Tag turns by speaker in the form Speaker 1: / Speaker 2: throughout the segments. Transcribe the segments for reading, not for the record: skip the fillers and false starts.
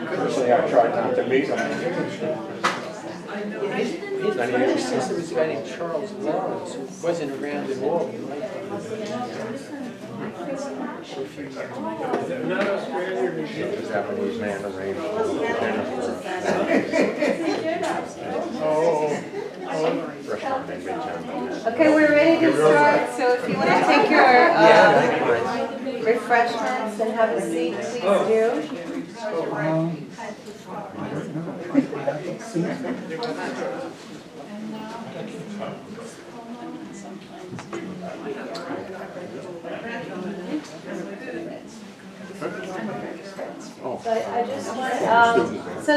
Speaker 1: Personally, I tried not to meet him.
Speaker 2: Since there was a guy named Charles Lawrence who wasn't around at all.
Speaker 1: The Japanese man arranged restaurant in Midtown.
Speaker 3: Okay, we're ready to start, so if you want to take your refreshments and have a seat, please do. So I just want, so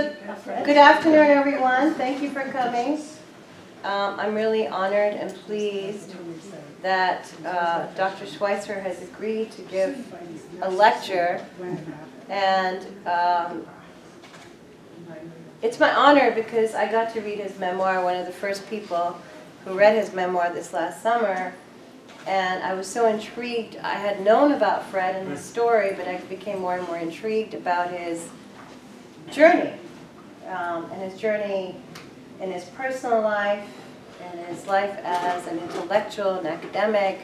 Speaker 3: good afternoon, everyone. Thank you for coming. I'm really honored and pleased that Dr. Schweitzer has agreed to give a lecture, and it's my honor because I got to read his memoir, one of the first people who read his memoir this last summer, and I was so intrigued. I had known about Fred and his story, but I became more and more intrigued about his journey, and his journey in his personal life, and his life as an intellectual and academic,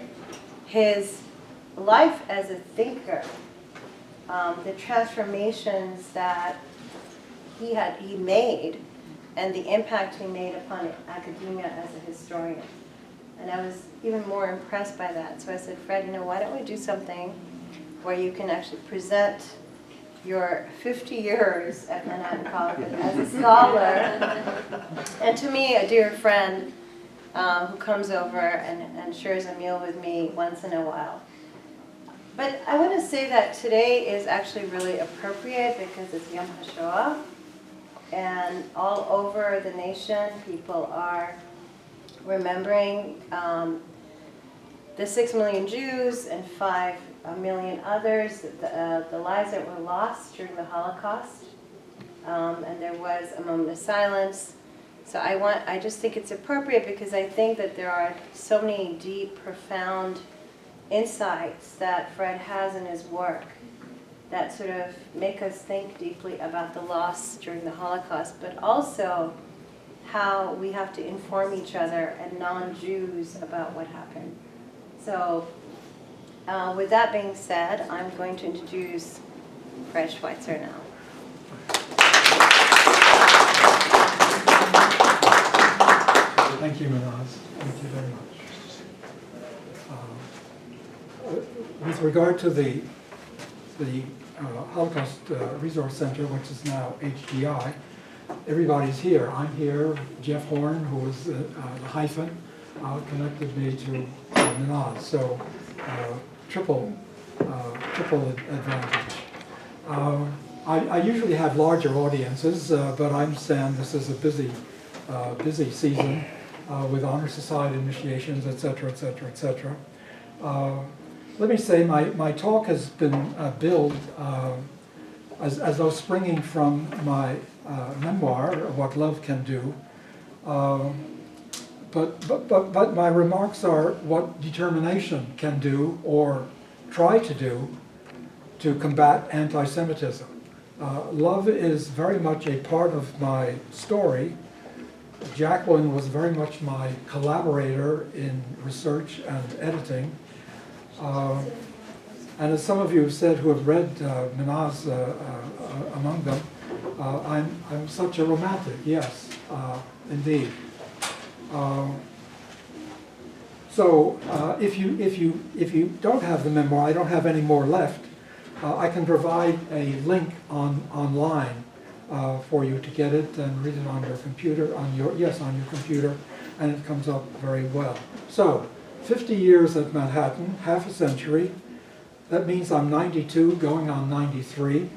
Speaker 3: his life as a thinker, the transformations that he made, and the impact he made upon academia as a historian. And I was even more impressed by that. So I said, Fred, why don't we do something where you can actually present your 50 years at Manhattan College as a scholar, and to me, a dear friend who comes over and shares a meal with me once in a while. But I want to say that today is actually really appropriate because it's Yom HaShoah, and all over the nation, people are remembering the 6 million Jews and 5 million others, the lives that were lost during the Holocaust, and there was a moment of silence. So I just think it's appropriate because I think that there are so many deep, profound insights that Fred has in his work that sort of make us think deeply about the loss during the Holocaust, but also how we have to inform each other and non-Jews about what happened. So with that being said, I'm going to introduce Fred Schweitzer now.
Speaker 4: Thank you, Manaz. Thank you very much. With regard to the Holocaust Resource Center, which is now HDI, everybody's here. I'm here. Jeff Horn, who was the hyphen, connected me to Manaz. So triple advantage. I usually have larger audiences, but I understand this is a busy season with honor society initiations, etc., etc., etc. Let me say my talk has been billed as though springing from my memoir, What Love Can Do. But my remarks are what determination can do or try to do to combat anti-Semitism. Love is very much a part of my story. Jacqueline was very much my collaborator in research and editing. And as some of you have said who have read Manaz among them, I'm such a romantic, yes, indeed. So if you don't have the memoir, I don't have any more left. I can provide a link online for you to get it and read it on your computer, on your computer, and it comes up very well. So 50 years at Manhattan, half a century. That means I'm 92, going on 93.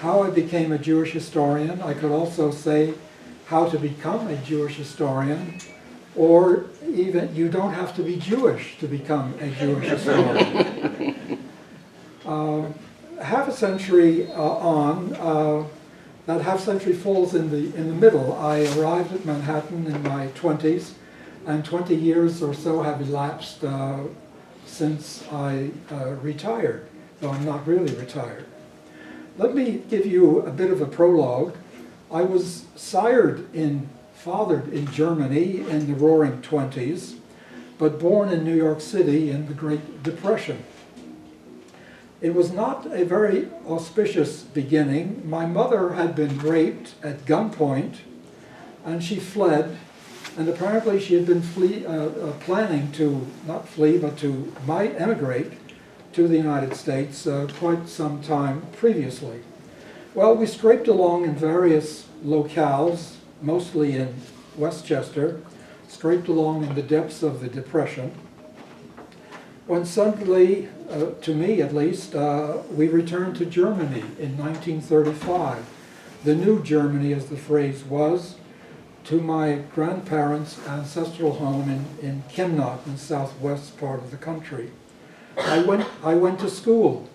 Speaker 4: How I became a Jewish historian. I could also say how to become a Jewish historian, or even you don't have to be Jewish to become a Jewish historian. Half a century on, that half century falls in the middle. I arrived at Manhattan in my 20s, and 20 years or so have elapsed since I retired, though I'm not really retired. Let me give you a bit of a prologue. I was fathered in Germany in the Roaring 20s, but born in New York City in the Great Depression. It was not a very auspicious beginning. My mother had been raped at gunpoint, and she fled, and apparently she had been planning to not flee, but to emigrate to the United States quite some time previously. Well, we scraped along in various locales, mostly in Westchester, scraped along in the depths of the Depression, when suddenly, to me at least, we returned to Germany in 1935. The new Germany, as the phrase was, to my grandparents' ancestral home in Chemnat, in the southwest part of the country. I went to school,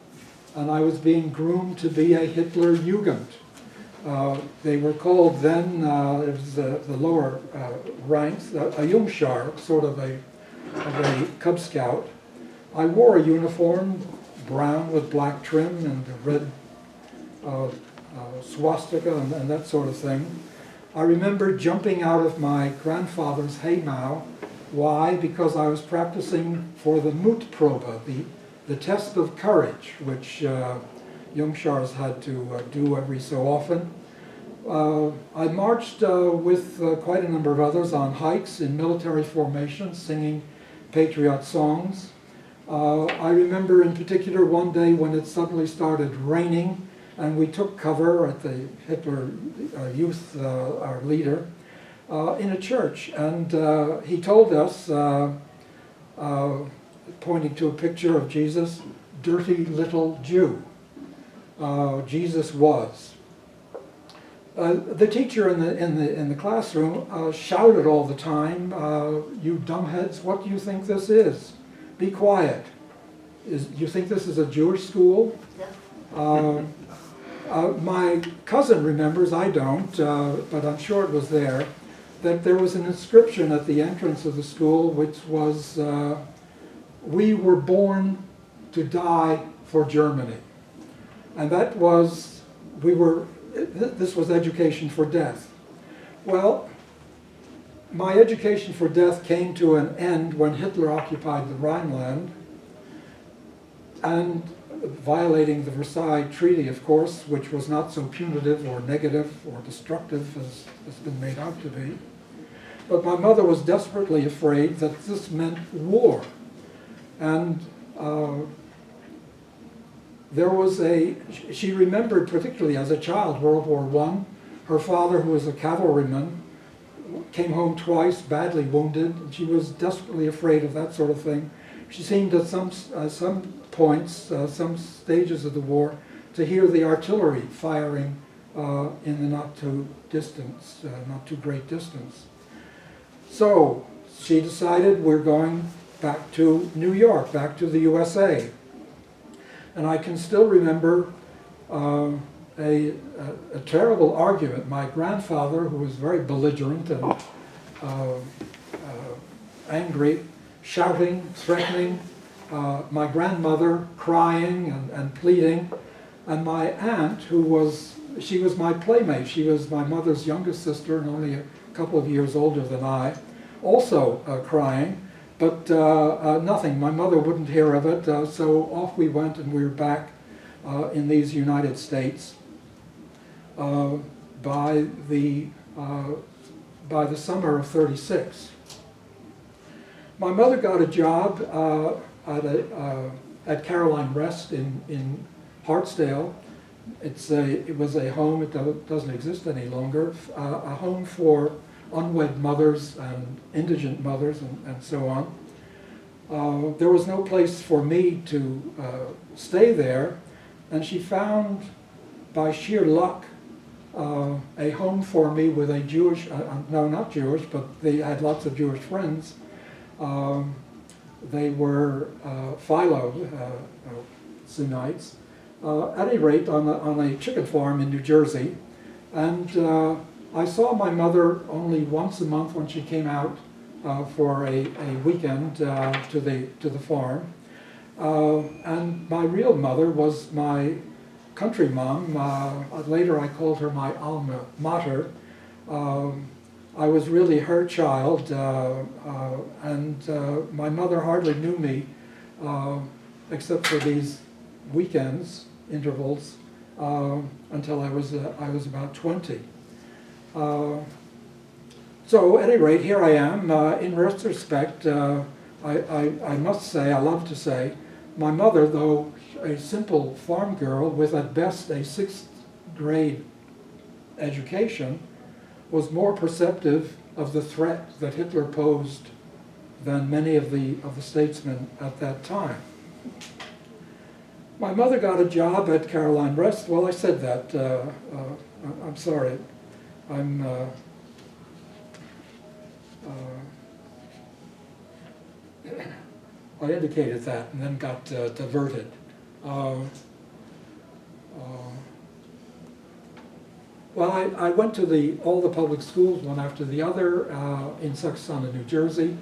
Speaker 4: and I was being groomed to be a Hitler Jugend. They were called then, it was the lower ranks, a Jungschar, sort of a Cub Scout. I wore a uniform, brown with black trim and a red swastika and that sort of thing. I remember jumping out of my grandfather's haymow. Why? Because I was practicing for the Mutprobe, the test of courage, which Jungschars had to do every so often. I marched with quite a number of others on hikes in military formation, singing patriot songs. I remember in particular one day when it suddenly started raining, and we took cover at the Hitler Youth, our leader, in a church. And he told us, pointing to a picture of Jesus, "Dirty little Jew." Jesus was. The teacher in the classroom shouted all the time, "You dumbheads, what do you think this is? Be quiet. You think this is a Jewish school?" My cousin remembers, I don't, but I'm sure it was there, that there was an inscription at the entrance of the school which was, "We were born to die for Germany." And that was, this was education for death. Well, my education for death came to an end when Hitler occupied the Rhineland, and violating the Versailles Treaty, of course, which was not so punitive or negative or destructive as it's been made out to be. But my mother was desperately afraid that this meant war. And she remembered particularly as a child World War I. Her father, who was a cavalryman, came home twice, badly wounded. She was desperately afraid of that sort of thing. She seemed at some points, some stages of the war, to hear the artillery firing in the not too great distance. So she decided we're going back to New York, back to the USA. And I can still remember a terrible argument. My grandfather, who was very belligerent and angry, shouting, threatening, my grandmother crying and pleading, and my aunt, she was my playmate. She was my mother's youngest sister and only a couple of years older than I, also crying. But nothing. My mother wouldn't hear of it, so off we went, and we were back in these United States by the summer of '36. My mother got a job at Caroline Rest in Hartsdale. It was a home. It doesn't exist any longer. A home for unwed mothers and indigent mothers and so on. There was no place for me to stay there, and she found, by sheer luck, a home for me with a Jewish, no, not Jewish, but they had lots of Jewish friends. They were Philo Sunnites. At any rate, on a chicken farm in New Jersey. And I saw my mother only once a month when she came out for a weekend to the farm. And my real mother was my country mom. Later I called her my alma mater. I was really her child, and my mother hardly knew me except for these weekends intervals until I was about 20. So at any rate, here I am. In retrospect, I must say, I love to say, my mother, though a simple farm girl with at best a 6th grade education, was more perceptive of the threat that Hitler posed than many of the statesmen at that time. My mother got a job at Caroline Rest. Well, I said that. I'm sorry. I indicated that and then got diverted. Well, I went to all the public schools, one after the other, in Susquehanna, New Jersey.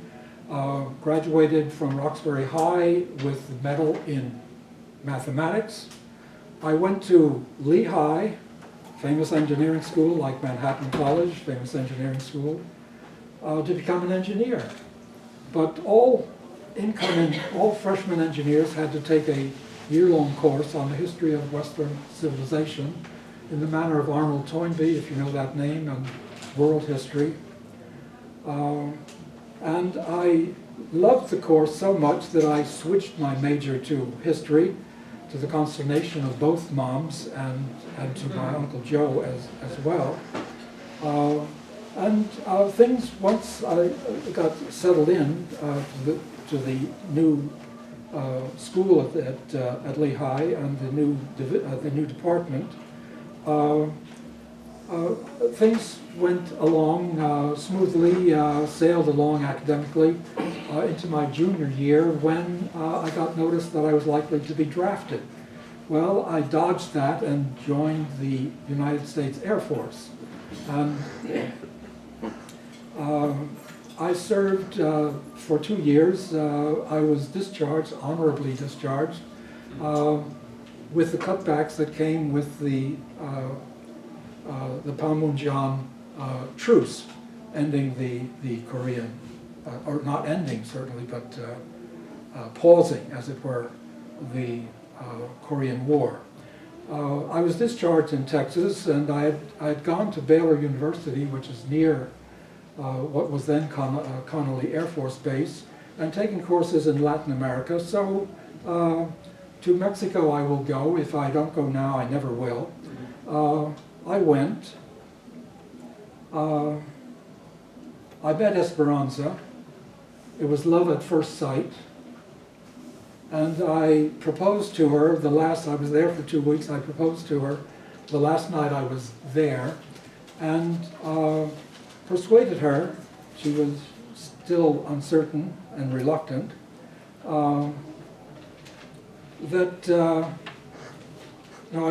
Speaker 4: Graduated from Roxbury High with the medal in mathematics. I went to Lehigh, famous engineering school like Manhattan College, famous engineering school, to become an engineer. But all freshman engineers had to take a year-long course on the history of Western civilization in the manner of Arnold Toynbee, if you know that name, and world history. And I loved the course so much that I switched my major to history, to the consternation of both moms and to my Uncle Joe as well. And things, once I got settled in to the new school at Lehigh and the new department, things went along smoothly, sailed along academically into my junior year when I got notice that I was likely to be drafted. Well, I dodged that and joined the United States Air Force. And I served for 2 years. I was discharged, honorably discharged, with the cutbacks that came with the Panmunjom truce, ending the Korean, or not ending certainly, but pausing, as it were, the Korean War. I was discharged in Texas, and I had gone to Baylor University, which is near what was then Connolly Air Force Base, and taken courses in Latin America. So to Mexico I will go. If I don't go now, I never will. I went. I met Esperanza. It was love at first sight. And I proposed to her I was there for 2 weeks. I proposed to her the last night I was there, and persuaded her. She was still uncertain and reluctant. I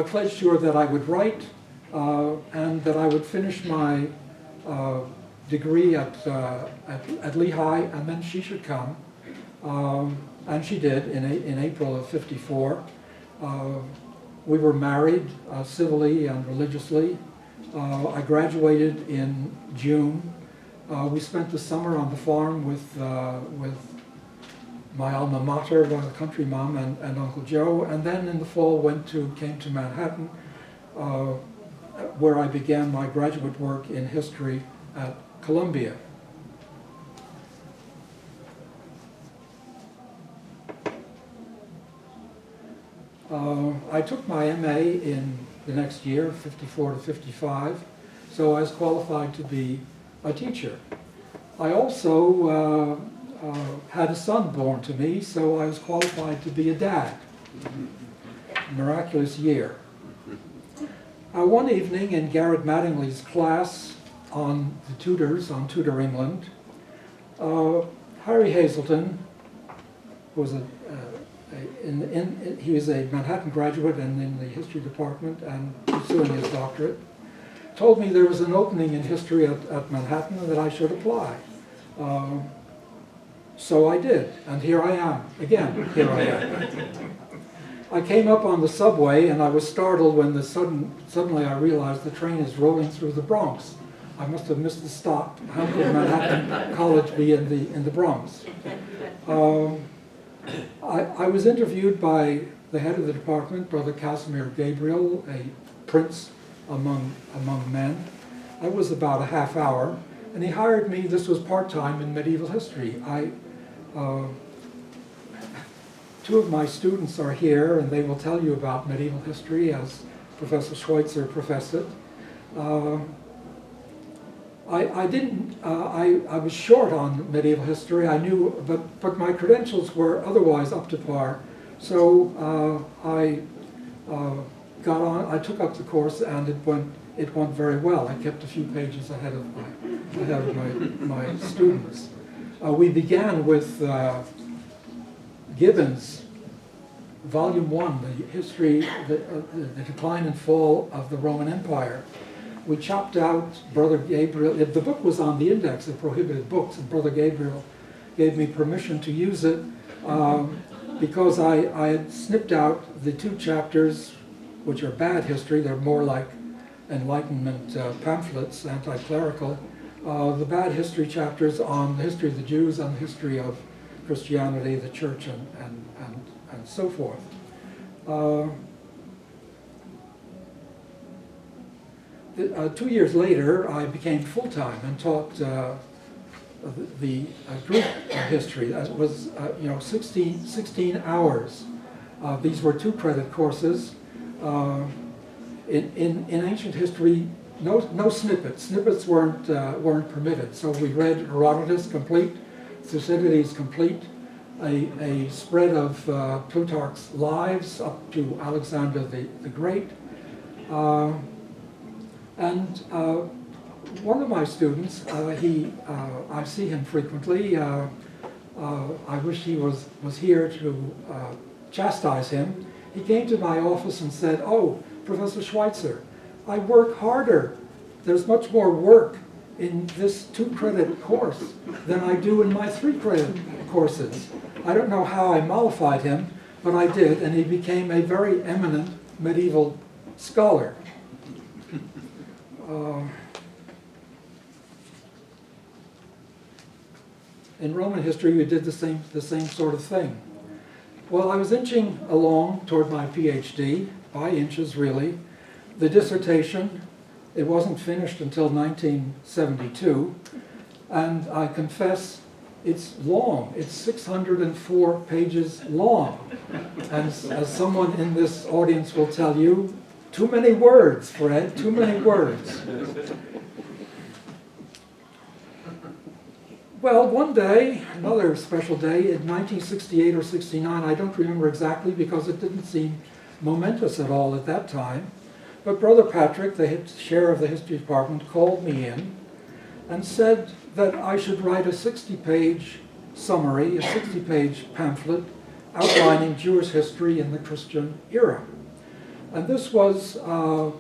Speaker 4: pledged to her that I would write and that I would finish my degree at Lehigh, and then she should come. And she did in April of '54. We were married civilly and religiously. I graduated in June. We spent the summer on the farm with my alma mater, the country mom, and Uncle Joe, and then in the fall came to Manhattan, where I began my graduate work in history at Columbia. I took my MA in the next year, 54 to 55, so I was qualified to be a teacher. I also had a son born to me, so I was qualified to be a dad. Miraculous year. One evening in Garrett Mattingly's class on the tutors, on Tutor England, Harry Hazelton, who was he was a Manhattan graduate and in the history department and pursuing his doctorate, told me there was an opening in history at Manhattan and that I should apply. So I did, and here I am, again, here I am. I came up on the subway and I was startled when suddenly I realized the train is rolling through the Bronx. I must have missed the stop. How could Manhattan College be in the Bronx? I was interviewed by the head of the department, Brother Casimir Gabriel, a prince among men. That was about a half hour, and he hired me. This was part-time in medieval history. Two of my students are here, and they will tell you about medieval history as Professor Schweitzer professed it. I was short on medieval history. I knew, but my credentials were otherwise up to par. So I got on. I took up the course, and it went very well. I kept a few pages ahead of my students. We began with Gibbon's Volume 1, the history, the decline and fall of the Roman Empire. We chopped out Brother Gabriel. The book was on the index of prohibited books, and Brother Gabriel gave me permission to use it because I had snipped out the 2 chapters, which are bad history. They're more like Enlightenment pamphlets, anti-clerical. The bad history chapters on the history of the Jews, on the history of Christianity, the church, and so forth. 2 years later, I became full-time and taught the Greek history. That was 16 hours. These were 2-credit courses. In ancient history, no snippets. Snippets weren't permitted. So we read Herodotus complete, Thucydides complete, a spread of Plutarch's lives up to Alexander the Great. And one of my students, I see him frequently. I wish he was here to chastise him. He came to my office and said, "Oh, Professor Schweitzer, I work harder. There's much more work in this 2-credit course than I do in my 3-credit courses." I don't know how I mollified him, but I did, and he became a very eminent medieval scholar. In Roman history, we did the same sort of thing. Well, I was inching along toward my Ph.D., by inches really. The dissertation, it wasn't finished until 1972, and I confess it's long. It's 604 pages long. And as someone in this audience will tell you, too many words, Fred, too many words. Well, one day, another special day, in 1968 or 69, I don't remember exactly because it didn't seem momentous at all at that time, but Brother Patrick, the chair of the history department, called me in and said that I should write a 60-page summary, a 60-page pamphlet outlining Jewish history in the Christian era. And this was to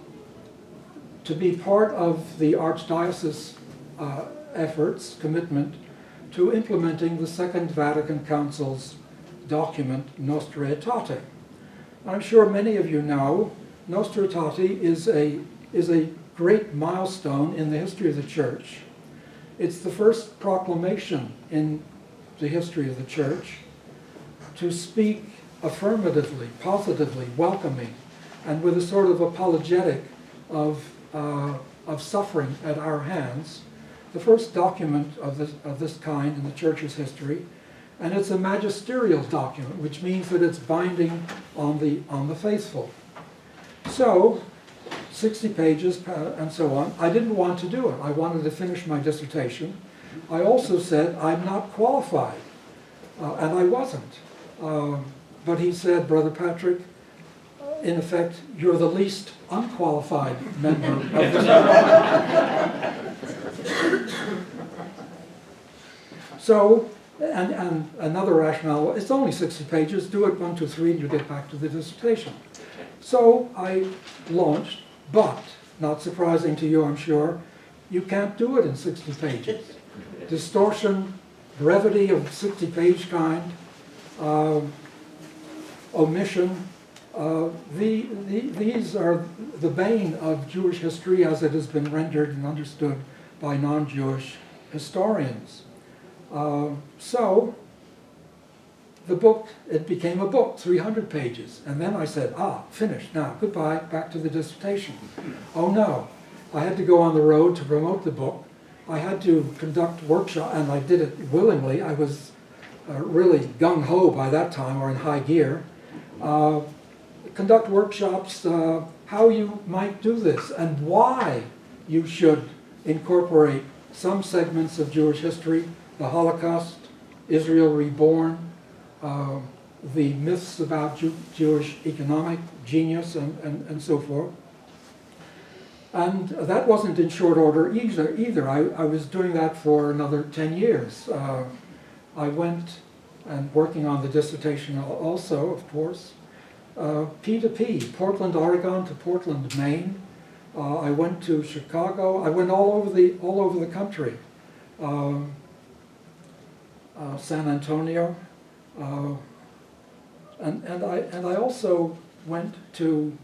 Speaker 4: be part of the Archdiocese efforts, commitment to implementing the Second Vatican Council's document, Nostra Aetate. I'm sure many of you know, Nostra Aetate is a great milestone in the history of the Church. It's the first proclamation in the history of the Church to speak affirmatively, positively, welcoming, and with a sort of apologetic of suffering at our hands. The first document of this kind in the Church's history, and it's a magisterial document, which means that it's binding on the faithful. So, 60 pages and so on. I didn't want to do it. I wanted to finish my dissertation. I also said I'm not qualified, and I wasn't. But he said, Brother Patrick, in effect, you're the least unqualified member of this. So, and another rationale, it's only 60 pages, do it 1, 2, 3, and you get back to the dissertation. So I launched, but not surprising to you, I'm sure, you can't do it in 60 pages. Distortion, brevity of 60-page kind, omission, these are the bane of Jewish history as it has been rendered and understood by non-Jewish historians. So the book, it became a book, 300 pages. And then I said, finished, now, goodbye, back to the dissertation. Oh no, I had to go on the road to promote the book. I had to conduct workshops, and I did it willingly. I was really gung-ho by that time, or in high gear. Conduct workshops, how you might do this, and why you should incorporate some segments of Jewish history, the Holocaust, Israel reborn, the myths about Jewish economic genius, and so forth. And that wasn't in short order either. I was doing that for another 10 years. I went and working on the dissertation also, of course. P2P, Portland, Oregon to Portland, Maine. I went to Chicago. I went all over the country. San Antonio, and I also went to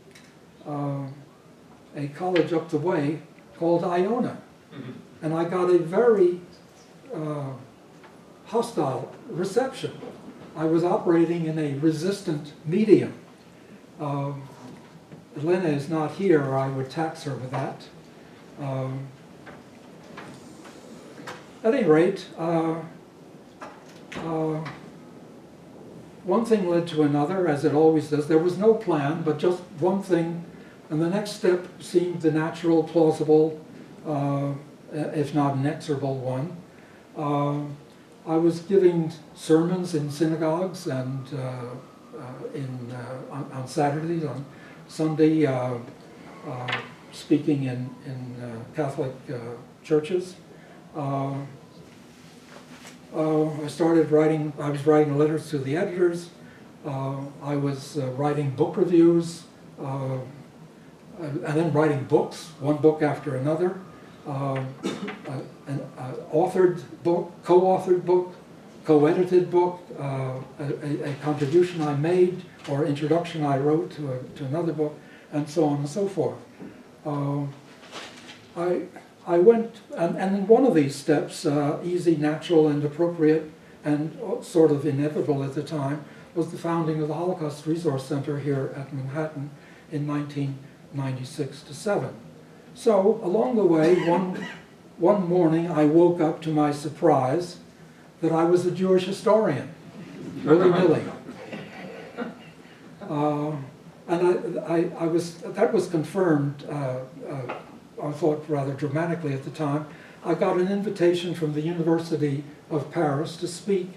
Speaker 4: a college up the way called Iona, and I got a very hostile reception. I was operating in a resistant medium. Elena is not here, or I would tax her with that. At any rate, one thing led to another, as it always does. There was no plan, but just one thing, and the next step seemed the natural, plausible, if not inexorable one. I was giving sermons in synagogues and on Saturdays, on Sunday, speaking in Catholic churches. I started writing, I was writing letters to the editors, I was writing book reviews, and then writing books, one book after another, an authored book, co-authored book, co-edited book, a contribution I made or introduction I wrote to another book, and so on and so forth. I went, and in one of these steps, easy, natural, and appropriate, and sort of inevitable at the time, was the founding of the Holocaust Resource Center here at Manhattan in 1996-7. So along the way, one morning, I woke up to my surprise that I was a Jewish historian, willy-nilly. And that was confirmed, I thought rather dramatically at the time. I got an invitation from the University of Paris to speak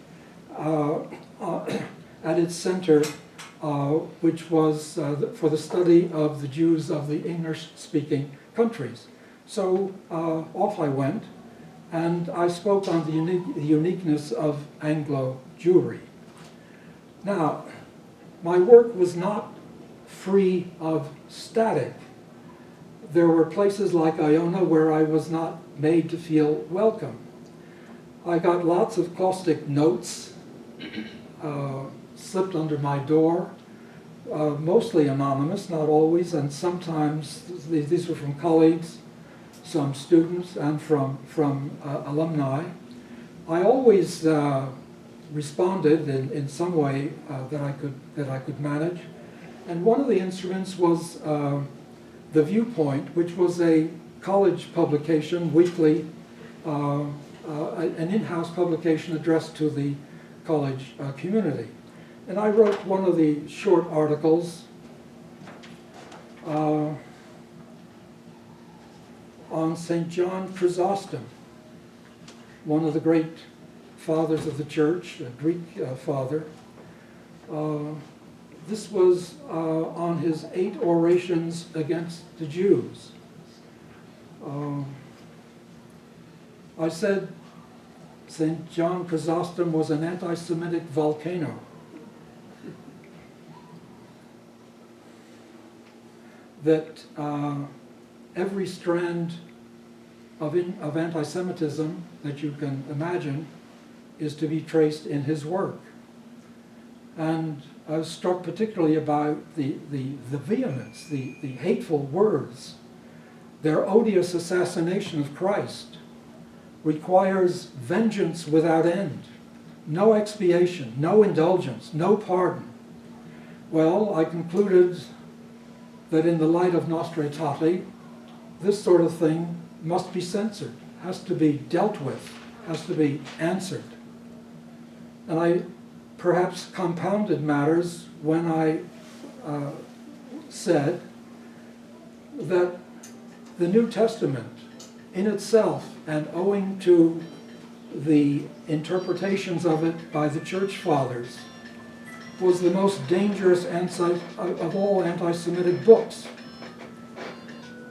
Speaker 4: at its center, which was for the study of the Jews of the English-speaking countries. So off I went, and I spoke on the uniqueness of Anglo Jewry. Now, my work was not free of static. There were places like Iona where I was not made to feel welcome. I got lots of caustic notes slipped under my door, mostly anonymous, not always, and sometimes these were from colleagues, some students, and from alumni. I always responded in some way that I could manage, and one of the instruments was The Viewpoint, which was a college publication, weekly, an in-house publication addressed to the college community. And I wrote one of the short articles on St. John Chrysostom, one of the great fathers of the church, a Greek father. This was on his 8 orations against the Jews. I said St. John Chrysostom was an anti-Semitic volcano. That every strand of anti-Semitism that you can imagine is to be traced in his work. And I was struck particularly about the vehemence, the hateful words. Their odious assassination of Christ requires vengeance without end, no expiation, no indulgence, no pardon. Well, I concluded that in the light of Nostra Aetate, this sort of thing must be censored, has to be dealt with, has to be answered. And I perhaps compounded matters when I said that the New Testament in itself, and owing to the interpretations of it by the Church Fathers, was the most dangerous of all anti-Semitic books.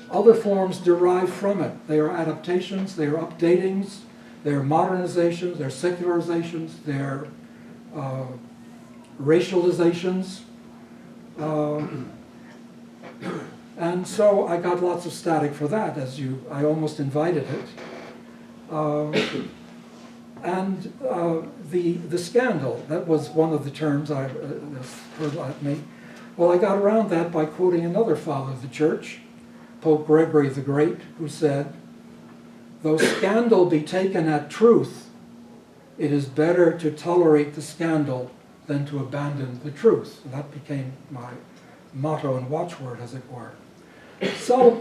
Speaker 4: Other forms derive from it. They are adaptations, they are updatings, they are modernizations, they are secularizations, they are racializations. And so I got lots of static for that, I almost invited it. And the scandal, that was one of the terms I heard at me. Well, I got around that by quoting another father of the church, Pope Gregory the Great, who said, "Though scandal be taken at truth, it is better to tolerate the scandal than to abandon the truth." And that became my motto and watchword, as it were.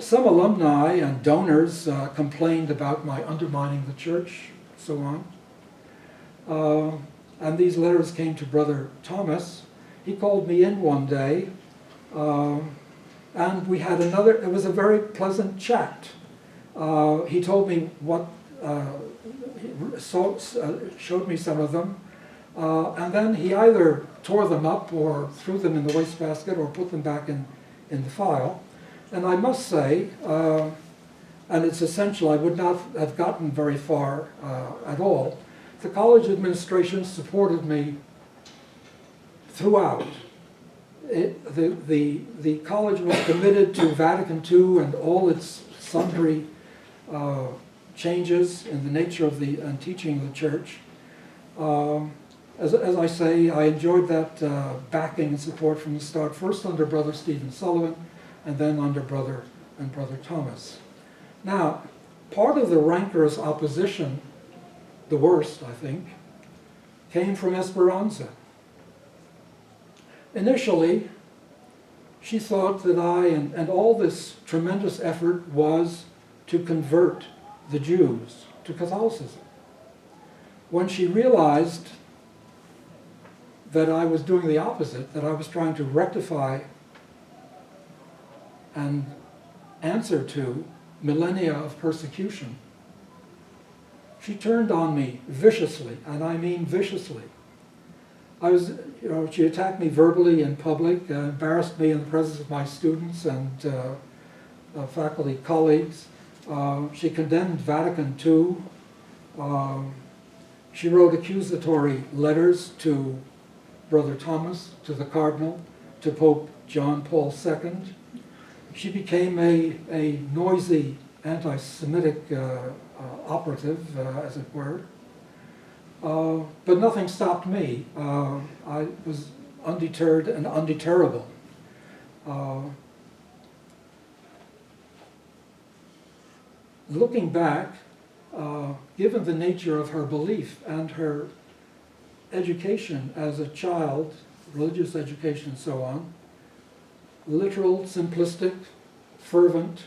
Speaker 4: Some alumni and donors complained about my undermining the church, so on. And these letters came to Brother Thomas. He called me in one day, and we had it was a very pleasant chat. He told me showed me some of them, and then he either tore them up or threw them in the wastebasket or put them back in the file. And I must say, and it's essential, I would not have gotten very far at all. The college administration supported me throughout. The college was committed to Vatican II and all its sundry changes in the nature of the teaching of the church. As I say, I enjoyed that backing and support from the start, first under Brother Stephen Sullivan, and then under Brother Thomas. Now, part of the rancorous opposition, the worst, I think, came from Esperanza. Initially, she thought that I, and all this tremendous effort was to convert the Jews to Catholicism. When she realized that I was doing the opposite, that I was trying to rectify and answer to millennia of persecution, she turned on me viciously, and I mean viciously. She attacked me verbally in public, embarrassed me in the presence of my students and faculty colleagues. She condemned Vatican II. She wrote accusatory letters to Brother Thomas, to the Cardinal, to Pope John Paul II. She became a noisy anti-Semitic operative, as it were. But nothing stopped me. I was undeterred and undeterrable. Looking back, given the nature of her belief and her education as a child, religious education and so on, literal, simplistic, fervent,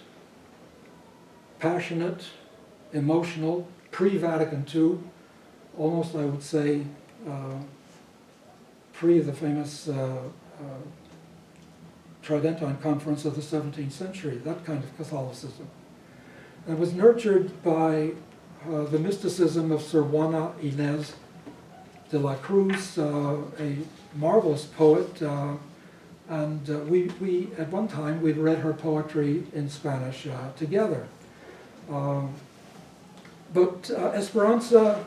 Speaker 4: passionate, emotional, pre-Vatican II, almost I would say pre the famous Tridentine Conference of the 17th century, that kind of Catholicism. And was nurtured by the mysticism of Sir Juana Inés de la Cruz, a marvelous poet, and we at one time we'd read her poetry in Spanish together. But Esperanza,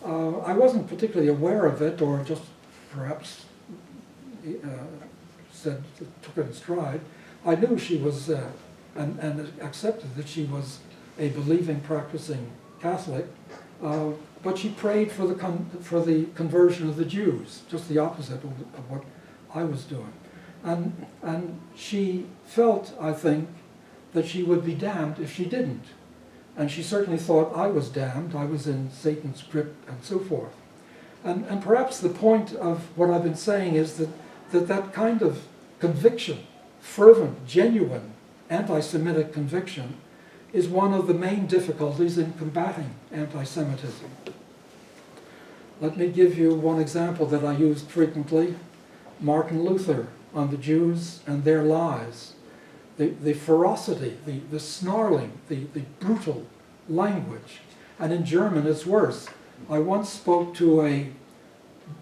Speaker 4: I wasn't particularly aware of it, or just perhaps took it in stride. I knew she was and accepted that she was a believing, practicing Catholic, but she prayed for the conversion of the Jews, just the opposite of what I was doing. And she felt, I think, that she would be damned if she didn't. And she certainly thought I was damned, I was in Satan's grip, and so forth. And perhaps the point of what I've been saying is that kind of conviction, fervent, genuine, anti-Semitic conviction, is one of the main difficulties in combating anti-Semitism. Let me give you one example that I used frequently. Martin Luther on the Jews and their lies. The ferocity, the snarling, the brutal language. And in German it's worse. I once spoke to a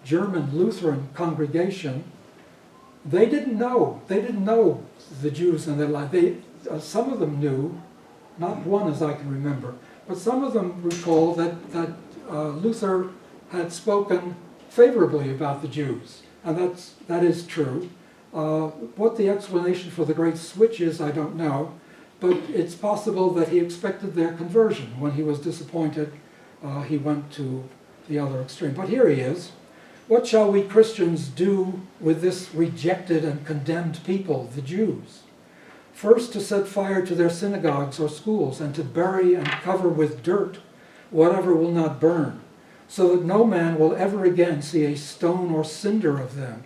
Speaker 4: German Lutheran congregation. They didn't know the Jews and their lives. Some of them knew, not one as I can remember, but some of them recall that Luther had spoken favorably about the Jews, and that is true. What the explanation for the great switch is, I don't know, but it's possible that he expected their conversion. When he was disappointed, he went to the other extreme. But here he is. What shall we Christians do with this rejected and condemned people, the Jews? First, to set fire to their synagogues or schools, and to bury and cover with dirt whatever will not burn, so that no man will ever again see a stone or cinder of them.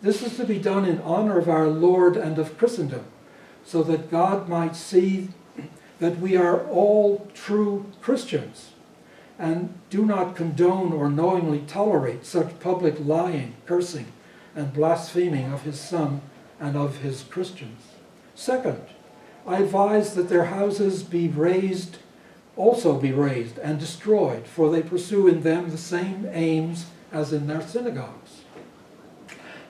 Speaker 4: This is to be done in honor of our Lord and of Christendom, so that God might see that we are all true Christians, and do not condone or knowingly tolerate such public lying, cursing, and blaspheming of his Son and of his Christians. Second, I advise that their houses also be razed and destroyed, for they pursue in them the same aims as in their synagogues.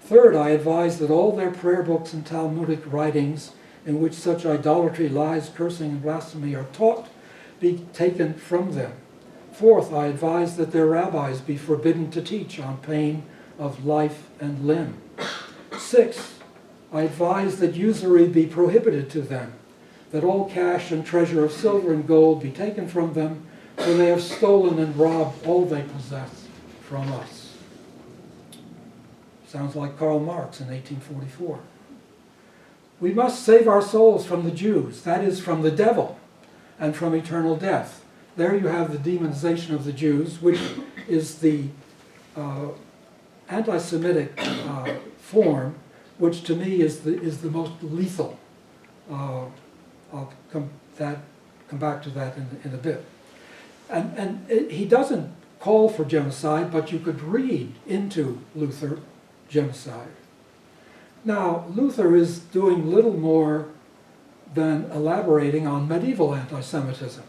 Speaker 4: Third, I advise that all their prayer books and Talmudic writings in which such idolatry, lies, cursing, and blasphemy are taught be taken from them. Fourth, I advise that their rabbis be forbidden to teach on pain of life and limb. Sixth, I advise that usury be prohibited to them, that all cash and treasure of silver and gold be taken from them, for they have stolen and robbed all they possess from us. Sounds like Karl Marx in 1844. We must save our souls from the Jews, that is, from the devil and from eternal death. There you have the demonization of the Jews, which is the anti-Semitic form, which to me is the most lethal. I'll come back to that in a bit. And he doesn't call for genocide, but you could read into Luther genocide. Now, Luther is doing little more than elaborating on medieval anti-Semitism.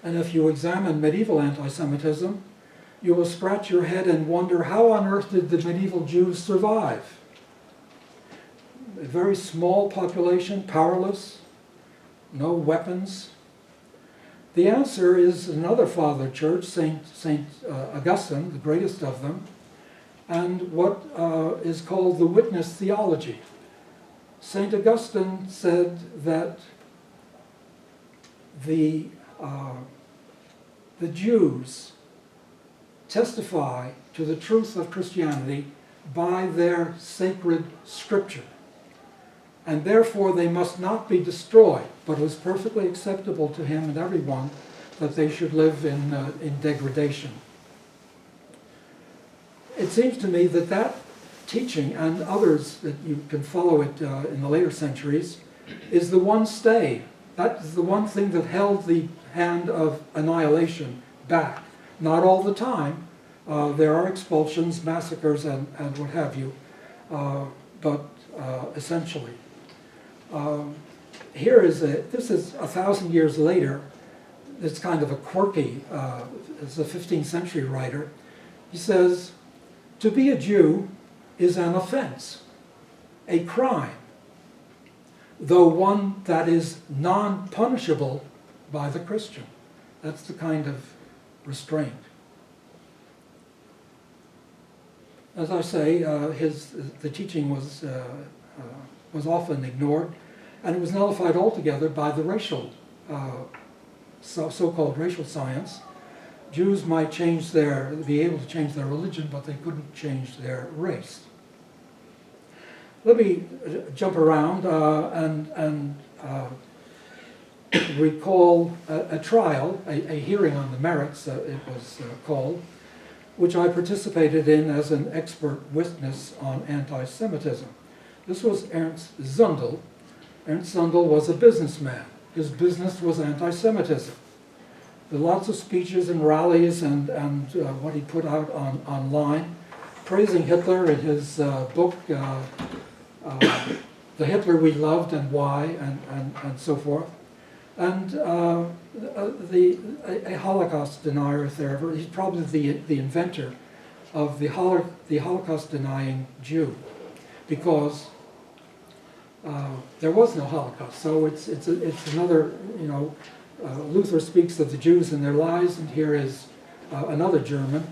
Speaker 4: And if you examine medieval anti-Semitism, you will scratch your head and wonder, how on earth did the medieval Jews survive? A very small population, powerless, no weapons. The answer is another father church, Saint Augustine, the greatest of them, and what is called the witness theology. Saint Augustine said that the Jews testify to the truth of Christianity by their sacred scripture, and therefore they must not be destroyed, but it was perfectly acceptable to him and everyone that they should live in degradation. It seems to me that teaching, and others that you can follow it in the later centuries, is the one stay. That is the one thing that held the hand of annihilation back. Not all the time. There are expulsions, massacres, and what have you, but essentially. This is 1,000 years later. It's kind of a quirky, it's a 15th century writer. He says, to be a Jew is an offense, a crime, though one that is non-punishable by the Christian. That's the kind of restraint. As I say, the teaching was often ignored, And it was nullified altogether by the racial, so-called racial science. Jews might be able to change their religion, but they couldn't change their race. Let me jump around and recall a trial, a hearing on the merits, it was called, which I participated in as an expert witness on anti-Semitism. This was Ernst Zundel. Ernst Zundel was a businessman. His business was anti-Semitism. There were lots of speeches and rallies and what he put out online, praising Hitler in his book, The Hitler We Loved and Why, and so forth. And a Holocaust denier, if there ever, he's probably the inventor of the Holocaust denying Jew, because there was no Holocaust. So it's another, Luther speaks of the Jews and their lies, and here is another German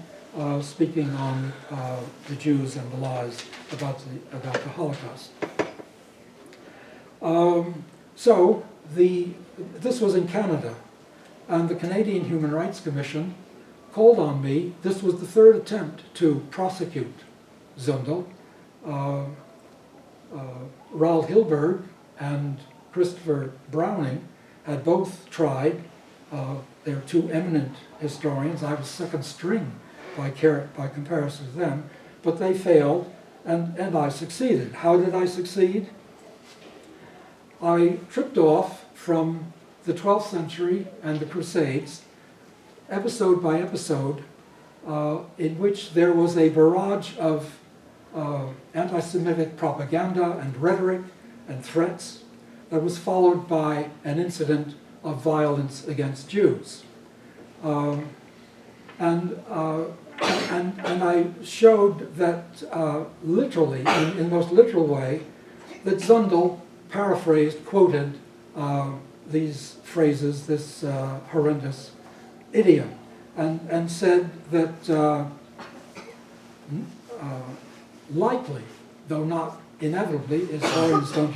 Speaker 4: speaking on the Jews and the lies about the Holocaust. This was in Canada, and the Canadian Human Rights Commission called on me. This was the third attempt to prosecute Zundel. Raoul Hilberg and Christopher Browning had both tried. They're two eminent historians. I was second string by comparison to them, but they failed, and I succeeded. How did I succeed? I tripped off from the 12th century and the Crusades, episode by episode, in which there was a barrage of anti-Semitic propaganda and rhetoric and threats that was followed by an incident of violence against Jews. And I showed that literally, in the most literal way, that Zundel paraphrased, quoted these phrases, this horrendous idiom, and said that likely, though not inevitably, historians don't